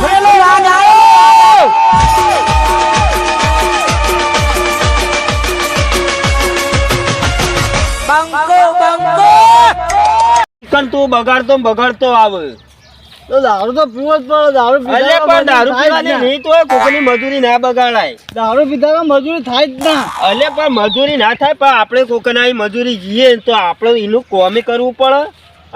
પેલો રાજ આવ્યો. બંકો કન તું બગાડતો આવે તો દારૂ તો પીવો જ પડે. દારૂ અલે પણ દારૂ પીવાની નહીં તો કોકની મજૂરી ના બગાડાય. દારૂ પીધા મજૂરી થાય જ ના. અલે પણ મજૂરી ના થાય પણ આપણે કોકના મજૂરી જઈએ તો આપણે એનું કોમે કરવું પડે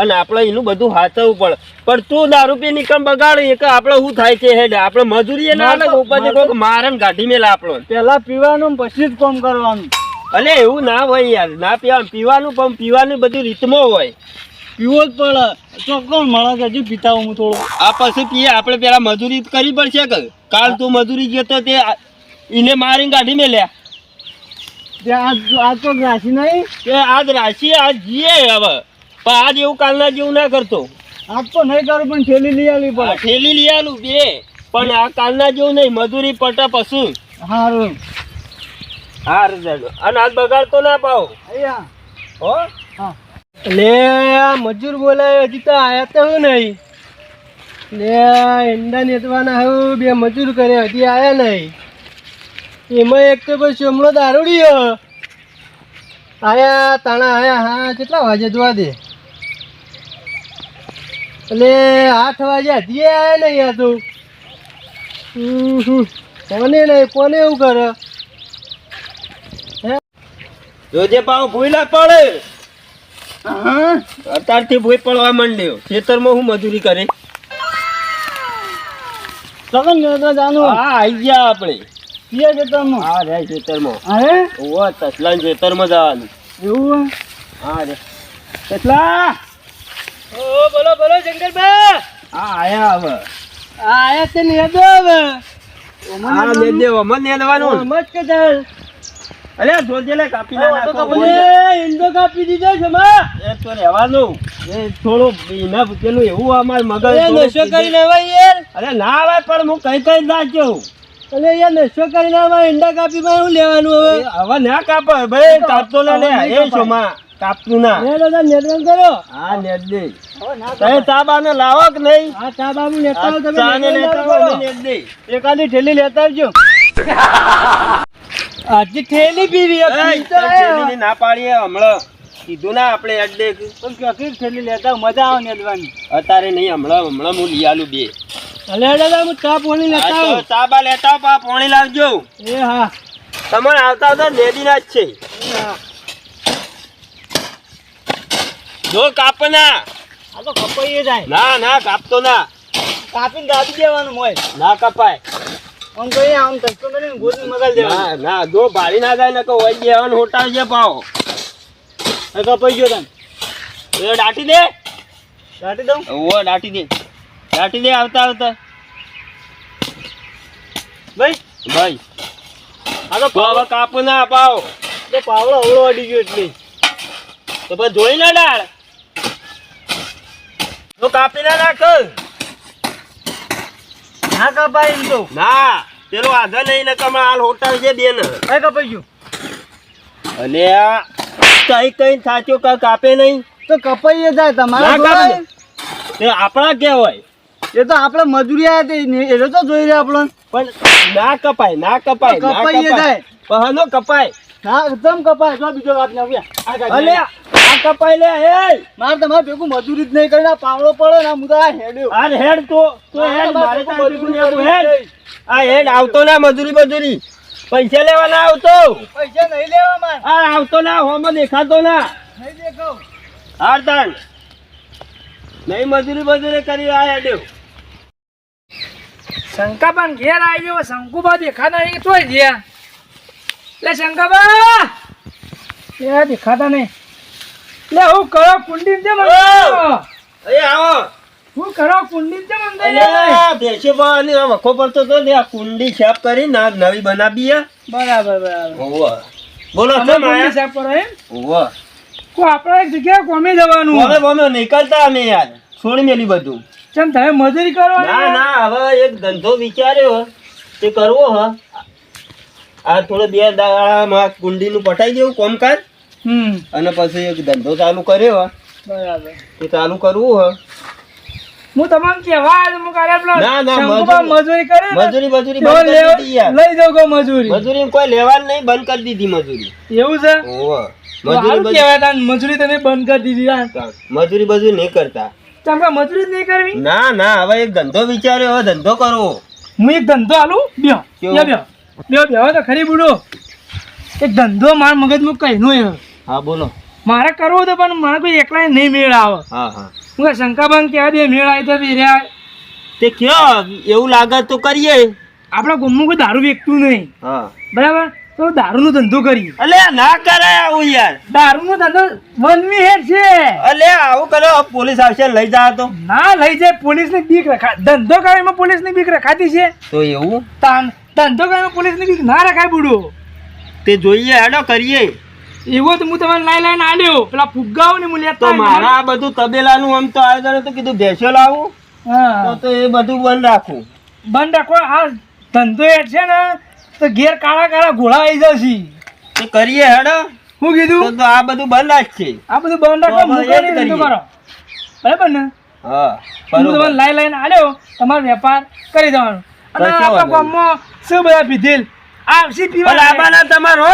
અને આપણે એનું બધું હાચવવું પડે. પણ તું દારૂ પી નિકમ બગાડે કે આપણે શું થાય છે હેડ આપણે મજૂરી એ ના અલગ ઉપર કોક મારણ ગાઢી મેલા આપણો. પેલા પીવાનું પછી જ કામ કરવાનું. અલે એવું ના હોય યાર, ના પીવાનું પણ પીવાની બધી રીતમાં હોય. પીવો જ પડે. ચોક્કસ મળે કે હજી પીતા હું થોડું. આ પછી પીએ આપણે પેલા મજૂરી કરવી પડશે કે કાલ તું મજૂરી ગયો તો તે એને મારીને કાઢી મેલ્યા. આજ તો રાશી નહીં કે આજ રાશિ આજ જીએ હવે પણ આજ એવું કાલના જેવું ના કરતો. આજ તો નહીં કરું પણ થેલી લઈ આવી પડે. ઠેલી લઈ આલું બે પણ આ કાલના જેવું નહીં. મજૂરી પટા પશુ સારું. હાર અને આજ બગાડતો ના પાવ અહીંયા હો. હા લે મજૂર બોલાય હજી તો આયા તો હું નહીં. લે ઈંડા નેતવાના હું બે મજૂર કરે હજી આયા નહીં. એમાં એક તો પછી હમણાં દારૂડી આયા તાણા આયા. હા કેટલા વાગે જોવા દે. એટલે 8 વાગ્યા હજી આયા નહીં. આ તો કોને નહીં કોને એવું કરે જોજે પાવ ભૂલા પડે. હા અત્યારથી ભૂઈ પડવા માંડ્યો. ખેતરમાં હું મજૂરી કરે. સગન જાનું. હા આવી ગયા આપણે. પીએ ખેતરમાં. હા રે ખેતરમાં. અરે ઓવા તસલા ખેતરમાં જવાનું. એવું હા રે તસલા. ઓ બોલો બોલો શંકરભાઈ. હા આયા હવે. આયા તે ને દો હવે. હા લે દેવો મને લેવાનું. મત કે ચાલ. અરે જોજે લે કાપી નાખો. ઇન્દો કાપી દીધો છે માં. એ તો રહેવાનું. એ થોડું એના પેલું એવું અમાર મગજ એ નશો કરીને આવે યાર. અરે ના આવે પણ હું કઈ નાખ્યો. અરે યાર નશો કરીને આવે ઈંડા કાપી માં શું લેવાનું હવે. હવે ના કાપ ભાઈ. કાપતો ના લે એ શોમાં કાપતું ના. એ દાદા નેટવર્ક કરો. હા નેટ દે. તમે ચાબાને લાવો કે નહીં? હા ચા બાબુ લેતા આવો તમે. ચાને લેતા આવો ને નેટ દે. એકાદી થેલી લેતા આવજો. આજે થેલી પીવી એ થેલીની ના પાડીએ હમણાં કીધું ના આપણે નેટ દે. પણ ક્યાંથી થેલી લેતા આવો, મજા આવે નેટવાની. અત્યારે નહીં હમણાં હું લઈ આલું બે. અલે દાદા હું ચા પાણી લેતા આવું. ચાબા લેતા આવો પા પાણી લાવજો. એ હા તમારે આવતા નેદીના જ છે. જો કાપના. આ તો કપાઈ જાય. ના કાપતો ના. કાપીને દાબી દેવાનું હોય. ના કપાય. આમ તો અહીંયા આમ ધક્કો કરીને ગોળની મગાવી દેવાનું. ના જો ભારી ના જાય ને તો હોય દેવાનું હોટા છે પાવ. એ કપાઈ ગયો તને. એ દાટી દે. કાઢી દઉં. ઓ દાટી દે આવતા ભાઈ. આ તો તો હવે કાપ ના પાવ. તો પાવડો અવળો અડી ગયો એટલે. તો પછી ધોઈ ના ડાળ. તો કાપી ના નાખ. ના કપાય એમ તો. ના પેલો આગળ નહીં ને કમા હાલ હોટા છે બે ને. એ કપાઈ ગયું. અલે આ કઈ સાચો કાપે નહીં. તો કપાઈ જાય તમારા ના જોડે. કાપે. તે આપણા કહેવાય. એ તો આપણે મજૂરી આવ્યા તે એ તો જોઈ રહ્યા આપણને. પણ ના કપાય કપાઈ જાય. પહનો કપાય. ના એકદમ કપાય. જો બીજો વાત ના અલે આ કપાય લે એ. મારે તમારે ભેગું મજૂરી જ નહીં કરીને આ પાવડો પડે ને હું તો આ હેડ્યો. આ હેડ તો હેડ મારે તો મજૂરી હેડ. આ હેડ આવતો ના મજૂરી પૈસા લેવા ના આવતો. પૈસા નહીં લેવા માર. આ આવતો ના હોમાં દેખાતો ના. નહીં દેખાવ. હાર તાણ નહીં મજૂરી કરી આ હેડ્યો. શંકાબાન ઘેર આવી ગયો. શંકુબા દેખાતા નહીં તોય ગયા. લે શંકાબા એ દેખાતા નહીં. લે હું કરો કુંડી છે એ આવો. હું કરો કુંડી છે મંદિર. અલે દેશે પાણી આ વખો પડતો તો ને આ કુંડી સાફ કરી ના નવી બનાવી હે. બરાબર ઓવા બોલો અમે કેમ કુંડી આયા? સાફ કરો એમ. ઓવા કો આપણે એક જગ્યાએ કોમે જવાનું. બોમે નીકળતા અમે યાર છોડી મેલી બધું. ચમ તમે મજૂરી કરવાની. ના હવે એક ધંધો વિચાર્યો તે કરવો હ. આ થોડો 2 દાડામાં કુંડીનું પટાઈ દેવું કોમકાજ અને પછી એક ધંધો ચાલુ કર્યો બરાબર. તે ચાલુ કરવું હ હું તમને કહેવા આવ્યો હું કાલે પેલો ના, ના, શંકુબા મજૂરી કરે ને, મજૂરી તો બંધ કરી દીધી યાર. લઈ જાઉં કહું મજૂરી. મજૂરી કોઈ લેવાનું નહીં, બંધ કરી દીધી મજૂરી. એવું છે? ઓહો. તો સારું કહેવાય તાન મજૂરી તમે બંધ કરી દીધી યાર. મજૂરી બધું નહીં કરતા. ચમ કે મજૂરી જ નહીં કરવી? ના ના, હવે એક ધંધો વિચાર્યો, હવે ધંધો કરવો. હું એક ધંધો આલું બ્યો કેવો? બ્યો તો ખરી બુડો. એક ધંધો મારા મગજમાં કહીનો એ હા બોલો. મારે કરવો તો પણ મારે કોઈ એકલા નહીં મેળ આવે. હા હા, હું શંકાબાન કહેવા દે મેળ આવી તો બી રહ્યા. તે કયો એવું લાગે તો કરીએ. આપણા ગામમાં કોઈ દારૂ વેચતું નહીં, હા, બરાબર? તો દારૂનો ધંધો કરીએ. અલે ના કરાય આવું યાર. દારૂનો ધંધો વનવી હેઠ છે. અલે આવું કરો, પોલીસ આવશે લઈ જા તો. ના લઈ જાય, પોલીસની બીક રખા. ધંધો કરવામાં પોલીસની બીક રખાતી છે. તો એવું ધંધો કરવામાં પોલીસની બીક ના રખાય બુડો. તે જોઈએ, હેડો કરીએ. એવો તો હું તમને લાઈને આલ્યો પેલા ફુગ્ગાઓ ને હું તો લેતા મારા આ બધું તબેલાનું આમ તો આયોજન હતું, કીધું ભેંસો લાવું હા તો એ બધું બંધ રાખું. બંધ રાખો. આ ધંધો હેઠ છે ને તો ઘેર કાળા કાળા ઘોડા આવી જશે. તે કરીએ હેડો. હું કીધું? તો આ બધું બંધ રાખશે. આ બધું બંધ રાખો, તો હવે મૂકો એ જ નહીં, ધંધો કરીએ. કરો. બરાબર ને? હા હું બરોબર. તમને લાઈને આલ્યો, તમારો વેપાર કરી દેવાનો. અને કશો આપણા વાંધો ગામમાં શું બધા પીધેલ આવશે પીવા પણ લાવવાના તમારો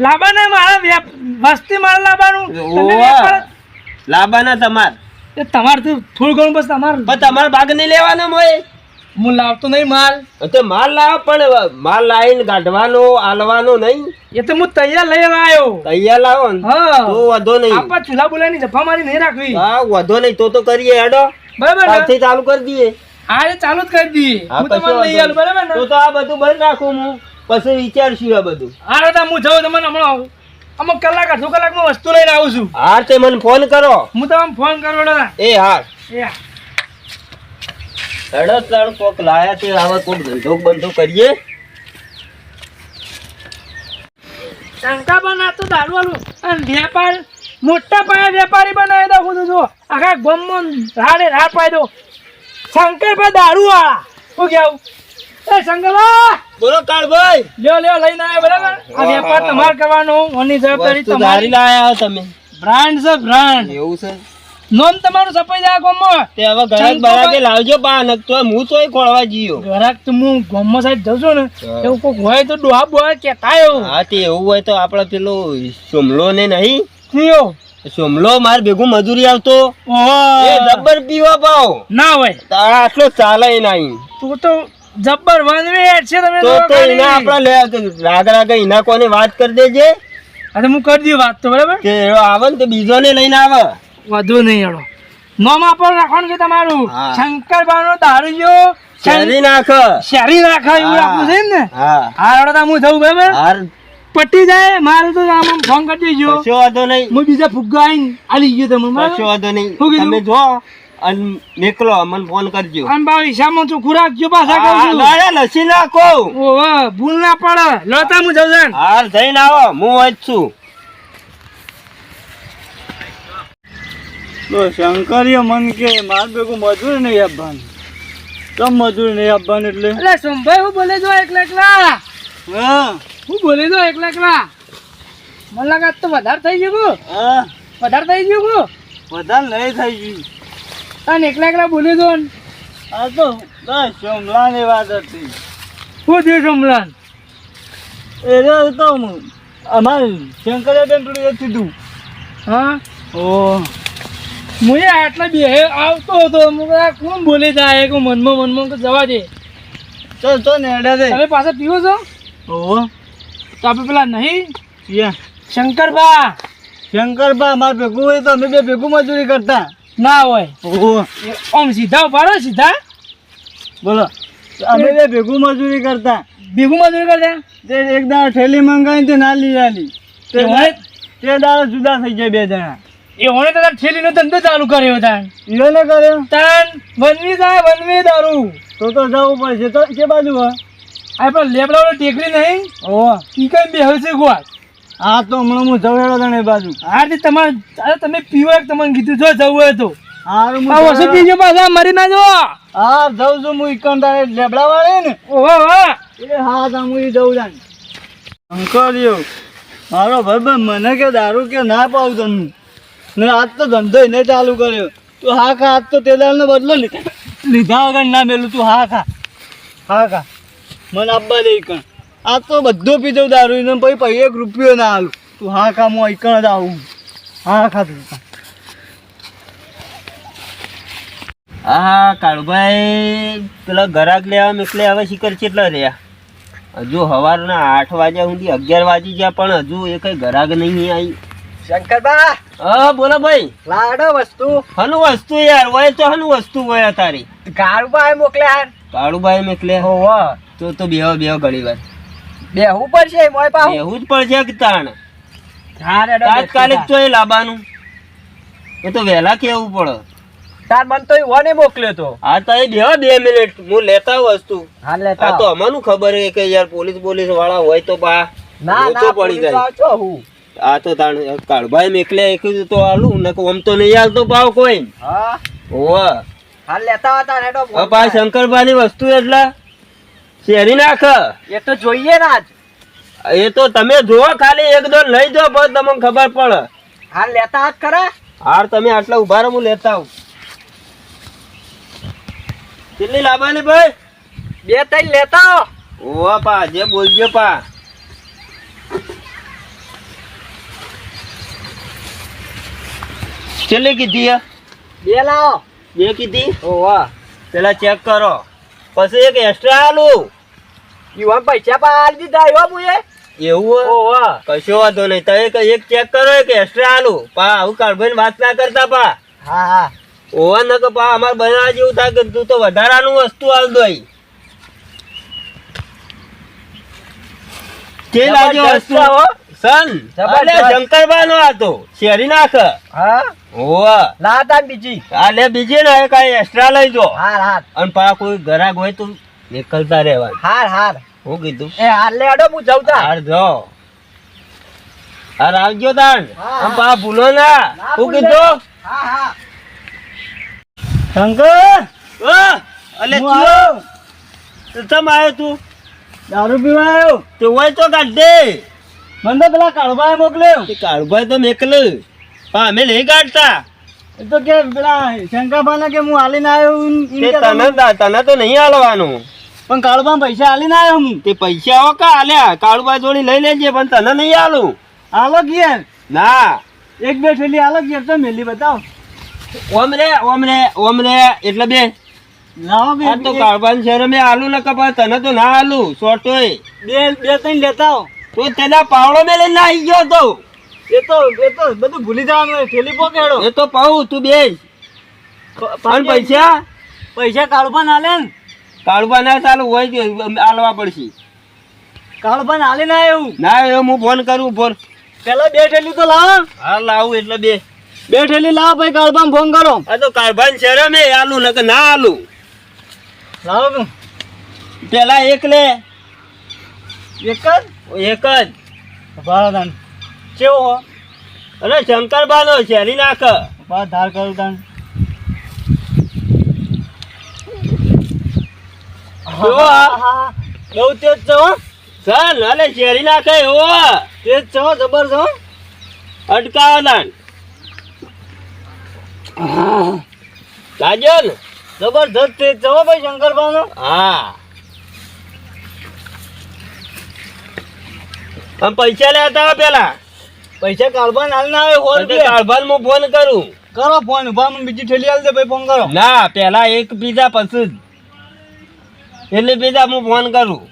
લાવવાના મારા વસ્તી મારે લાવવાનું. તમે વેપાર લાવવાના તમાર. એ તમારે તો થોડું ઘણું બસ તમારે. પણ તમારો ભાગ નહીં લેવાનો મોય. હું લાવતો નહીં માલ. તો માલ લાવો, પણ માલ લાવીને કાઢવાનો આલવાનો નહીં. એ તો હું તૈયાર લઈ આવ્યો. તૈયાર લાવો ને હા તો વાંધો નહીં. આપા ચૂલા બોલાની જફા મારી નહીં રાખવી. હા વાંધો નહીં, તો કરીએ હેડો. બરાબર ને? કાલથી ચાલુ કરી દઈએ. આજે ચાલુ જ કરી દઈએ. હા, હું તમને કશો લઈ આવું. વાંધો બરાબર ને? નહીં. તો આ બધું બંધ રાખું હું, પછી વિચારશું આ બધું. હા દાદા હું જાઉં તમને હમણાં અમુક કલાક અડધો કલાકમાં વસ્તુ લઈને આવું છું. હાર તે મને ફોન કરો. હું તમને ફોન કરો દાદા. એ હાર એ હેડો ત્રણ કોક લાયા તે હવે કોક ધંધો બંધો કરીએ. શંકા બના તો દારૂ આલું અને વેપાર મોટા પાયે વેપારી બનાવી દઉં હું તો જો આખા ગામમાં રાડે રાડ પાઈ દો. શંકરભાઈ દારૂ વાળા શું કેવું? એ શંકરભાઈ બોલો કાળભાઈ. લ્યો લઈને આવ્યા બરાબર. આ વેપાર તમારે કરવાનો, ઓની જવાબદારી વસ્તુ તમારી. સારી લાયા તમે. બ્રાન્ડ છે બ્રાન્ડ. એવું છે. નોમ તમારું સપાઈ જાય ગામમાં. તે હવે ઘરાક બરાકે લાવજો બા, નક તો હું તોય ખોળવા જીયો. ઘરાક તો હું ગામમાં સાઈડ જઉં છું ને હા. એવું કોઈક હોય તો ડોહા બોહા કેતા આવ્યો. હા તે એવું હોય તો આપડે પેલો સોમલો ને નહીં, થયો સોમલો માર ભેગું મજૂરી આવતો ઓહો. એ જબ્બર પીવા પાવ. ના હોય તારા આટલો ચાલે નહીં. તું તો જબ્બર વનવે છે તમે તો ખાલી. એના આપડે રાગ રાગ એના કોને વાત કરી દેજે હા તો હું કરી દઉં વાત તો બરાબર. કે એનો આવે ને તો બીજો ને લઈને આવે. વધુ નહીં હેડો. નોમાં પર રાખવાનું છે તમારું. હા. શંકરબાનો દારૂયો શેરી નાખ. શેરી નાખા એવું હા. રાખવું છે ને. હા હા હેડો તો હું જઉં બરાબર. હાર પટી જાય મારું તો આમ ફોન કરી દેજો. કશો વાંધો નહીં. હું બીજા ફુગ્ગા આવીને આલી ગયો તમને કશો બરાબર. વાંધો નહીં. શું કીધું? તમે જો અને નીકળો મને ફોન કરજો. અને બાવ હિસાબમાં ચોખ્ખું રાખજો પાછા કહું હા, છું. લાયા લસી નાખો. ઓહો ભૂલ ના પડે. લોતા હું જઉં છું. હાલ જઈને આવો, હું જ છું. તો શંકરીય મન કે માર ભેગું મજૂર નહીં આપવાનું. કમ મજૂર નહીં આપવાનું એટલે અરે સોમભાઈ હું બોલે જો એકલા એકલા. હા હું બોલે જો એકલા એકલા. મને લાગે આજ તો વધારે થઈ ગયું. હા વધારે થઈ ગયું. વધારે નહીં થઈ ગયું. અને એકલા એકલા બોલે જો ને. આ તો બસ સોમલાની વાત હતી. શું થયું સોમલાન? એ તો અમારે શંકરે બેન પેલું એ કીધું. હા ઓ હું આટલા બે આવતો હતો. હું કહું, આ કોણ બોલે જાય કે મનમાં કે જવા દે. તો નેડા દે. તમે પાછા પીવો છો ઓ તો આપણે પેલા નહીં યા શંકરબા શંકરબા માર ભેગું હોય તો અમે બે ભેગું મજૂરી કરતા. ના હોય. ઓ આમ સીધા ઉભા રહો સીધા. બોલો અમે બે ભેગું મજૂરી કરતા. ભેગું મજૂરી કરતા. તે એક દાડો ઠેલી મંગાવી તે નાલી નાલી તે દાડો જુદા થઈ જાય બે જણા. એ ઓને તો તાર થેલીનો ધંધો ચાલુ કર્યો તાન. ઈયો ને કર્યો તાન વનવી જાય વનવી દારૂ. તો જવું પડશે. તો કે બાજુ હો આ પણ લેબડાવાળો ટેકરી નહીં. ઓ ઈ કઈ બેહશે ગોળ. હા તો હમણાં હું જવેડો તને એ બાજુ. હા તે તમારે અરે તમે પીવો એક તમને કીધું જો જવું હોય તો. હારું આ વસુ હું પીજો પાછા મરી ના જો. હા જઉં છું હું ઈકણ તારે લેબડા વાળે ને ઓહો વાહ. એ હા તો હું ઈ જઉં જાણ. અંકલ્યો મારો ભાઈ મને કે દારૂ કે ના પાવું તને ને આજ તો ધંધો એને ચાલુ કર્યો. તું હા ખા, આજ તો તે દાડનો બદલો લીધા વગર ના મેલું. તું હા ખા, હા ખા, મને આપવા દે કણ. આ તો બધો પીધો દારૂ ને પછી 1 રૂપિયો ના આલું. તું હા ખા, હું એકણ જ આવું. હા ખા તું. હા કાળુભાઈ પેલા ગરાક લેવા એટલે હવે શિખર કેટલા રહ્યા? હજુ સવારના 8 વાગ્યા સુધી 11 વાગી ગયા પણ હજુ એ કઈ ગરાક નહીં આવી. શંકરબા, હા બોલો ભાઈ. લાડો વસ્તુ હનું વસ્તુ યાર હોય તો હનું વસ્તુ હોય તારી? કાળુભાઈ મોકલ્યા. કાળુભાઈ મેકલે હોવ તો બેહો ઘણી વાર બેહવું પડશે મોય પાહુ. બેહવું જ પડશે કે તાણ હા રેડો, તાત્કાલિક તો એ લાવવાનું એ તો વહેલા કેવું પડે. તાર મન તો ઈવોને મોકલ્યો તો. હા તો એ બેહો 2 મિનિટ હું લેતા આવું વસ્તુ. હા આ લેતા તો અમારું ખબર છે કે યાર પોલીસ વાળા હોય તો બા ના લોચો ના પડી પડી જાય. જાય હું. આ તો તાણ કાળભાઈ મેકલે કીધું તો આલું ને આમ તો નહીં હાલતો ભાવ કોઈ. હા ઓવા હા લેતા હતા રેડો. પા શંકરભાઈ વસ્તુ એટલે શેરી નાખ. એ તો જોઈએ ને આજ. એ તો તમે જોવો ખાલી 1-2 લઈ જાઓ બસ તમને ખબર પડે. હા લેતા જ ખરા. હાર તમે આટલા ઉભા રહો હું લેતા આવું. કેટલી લાવવાની ભાઈ? 2-3 લેતા આવો. ઓવા પા જે બોલજો પા. કેટલી કીધી હે? 2 લાવો. 2 કીધી? ઓવા પેલા ચેક કરો પછી એક એક્સ્ટ્રા આલું. ઈવોન પૈસા પા આલી દીધા એવો મુએ. એવું ઓવા કશો વાંધો નહીં. તમે એક ચેક કરો એક એક્સ્ટ્રા આલું. પા આવું કાળભાઈ વાત ના કરતા પા. હા હા ઓવા ન કે પા અમારે બનાવવા જેવું થાય કે તું તો વધારાનું વસ્તુ આલ દો. કે લાગ્યો વસ્તુ સન અલે શંકરબા નો હતો શેરી નાખ. હા ઓવા લાતા બીજી. આ લે બીજી ને કઈ એક્સ્ટ્રા લઈ જો. હાર હાર અને પા કોઈ ગ્રાહક હોય તો નીકળતા રહેવાનું. હાર હાર. હું કીધું એ હાર લેડો હું જાઉં તા. હાર જો હાર આવજો તાણ. હા. આમ પા ભૂલો ના. હું કીધું હા હા શંકર અલે હું આવ્યો. તમ આવ્યો તું? દારૂ પીવા આવ્યો. તે હોય તો કાઢ દે. મને તો પેલા કાળુભાઈ મોકલ્યો. તે કાળુભાઈ તો મેકલ પા અમે નહીં કાઢતા. એ તો કે પેલા શંકરભાઈ કે હું હાલીને આવ્યો તે તને તો નહીં હાલવાનું. પણ કાળુભાઈ પૈસા હાલીને આવ્યો હું. તે પૈસા હો કા હાલ્યા કાળુભાઈ જોડી લઈ લેજે પણ તને નહીં હાલું. હાલો ઘેર. ના 1-2 થેલી હાલો ઘેર તો મેલી બતાવો. ઓમ રે એટલે બે લાવો આ તો કાળુભાઈ શહેર મેં હાલું ને કપા તને તો ના હાલું સોટોય. 2-3 લેતા આવો. તો તેના પાવડો મેં લઈને આવી ગયો તો. એ તો બધું ભૂલી જવાનું હોય. થેલી પોકેડો. એ તો પાઉં તું બે પણ પૈસા કાળુભાઈ હાલે ને. કાળુભાઈ ના ચાલુ હોય તો હાલવા પડશે. કાળુભાઈ હાલીને આવ્યું. ના એ હું ફોન કરું ફોન. પેલા 2 થેલી તો લાવો. હા લાવું એટલે 2 થેલી લાવો ભાઈ કાળુભાઈ ફોન કરો. આ તો કાળભાઈ શહેર મેં હાલું ને કે ના હાલું. લાવો પેલા 1 લે. એક એક જ ભારત કેવો હો? અરે શંકરબા નો શેરી નાખ. ધાર કરું તાન. કેવો આ? બહુ તેજ છે હો. ચાલ અલે શેરી નાખે હો. તેજ છે હો, જબરજસ્ત. અટકાવો તાન. લાગ્યો ને? જબરજસ્ત તેજ છે હો ભાઈ શંકરભાઈ નો. હા આમ પૈસા લેતા હોય પેલા. પૈસા કાળભાઈ હાલ ના આવે. કાળભાઈ હું ફોન કરું. કરો ફોન. ઉભા મને બીજી થેલી હાલ દે ભાઈ ફોન કરો. ના પેલા 1 પીઝા પછી જ એટલે પીઝા હું ફોન કરું.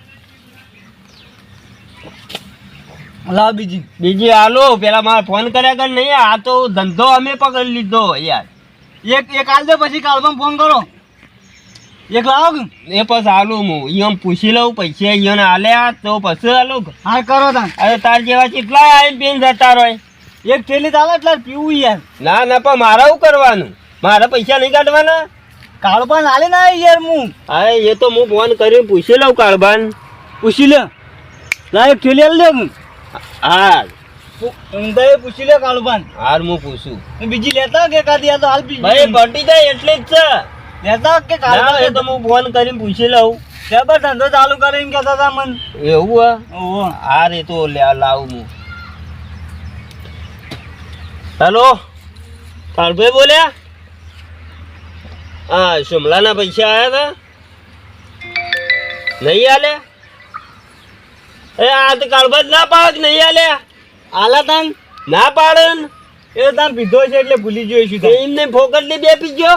લાવ બીજી હાલો પેલા મારે ફોન કર્યા કર નહીં. આ તો ધંધો અમે પકડી લીધો યાર. એક હાલ દે પછી કાળભાઈ ફોન કરો. એક લાવો કે એ પછી હાલું હું ઈમ પૂછી લઉં પૈસા ઈયોને હાલ્યા તો પછી હાલું. હા કરો તાન. અરે તાર જેવા કેટલા આવીને પીને જતા રહે. એક થેલી ચાલે એટલે પીવું યાર. ના ના પણ મારે શું કરવાનું? મારા પૈસા નહીં કાઢવાના. કાળભાઈ હાલે ના આવી યાર હું. હા એ તો હું ફોન કરીને પૂછી લઉં કાળભાઈ. પૂછી લે. લા એક થેલી હાલ દે. હા ઊંધાએ પૂછી લે કાળભાઈ. હાર હું પૂછું. બીજી લેતા કે કાદી આ તો હાલ બીજી ભાઈ બટી જાય એટલે જ છે. લેતા કે ના, કાળભાઈ એ તો હું ફોન કરીને પૂછી લઉં. જબર ધંધો ચાલુ કરીને કહેતા હતા મન. એવું ઓહો હાર એ તો લાવું હું. હેલો કાળભાઈ બોલ્યા? હા શિમલાના પૈસા આયા હતા નહીં આલે એ આ તો કાળબત ના પાડ નહીં આલે આલા તાન ના પાડે ને. એ તાન પીધો છે એટલે ભૂલી જોઈશું તાન. એમને ફોકટલી બે પીજો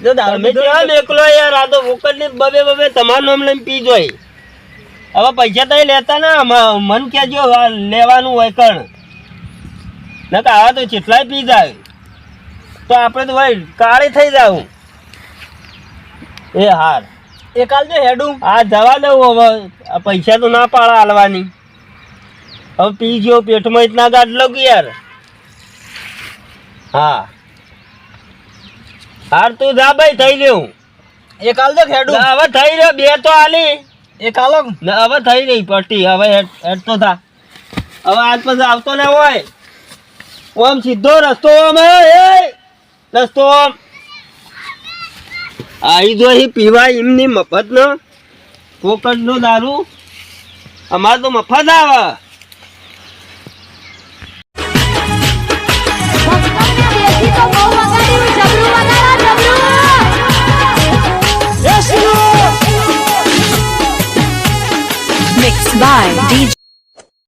જો દારૂ તમે પીધો કેવા એકલો યાર આ તો ફોકટલી બબે તમારું નામ લઈને પી જોય હવે પૈસા તો લેતા ના મન કેજો આ લેવાનું હોય કણ નકર આવા તો જેટલાય પી જાય તો આપણે તો ભાઈ કાળી થઈ જાવ એ હાર એ કાલ જે હેડું આ જવા દઉં હવે આ પૈસા તો ના પાડા હાલવાની હવે પી ગયો પેટમાં ઇતના ગાંઠ લગ યાર હા હાર તું જા ભાઈ થઈ લેવું એ કાલ જે હેડું હવે થઈ રહ્યો બે તો આલી એ કાલો હવે થઈ રહી પટ્ટી હવે હેડ તો થા હવે આજ પછી આવતો ના હોય ઓમ સીધો રસ્તો ઓમ એ રસ્તો ઓમ આવી જો અહીં પીવા એમની મફત નો ફોકટ નો દારૂ અમારે તો મફત આવે Mixed by DJ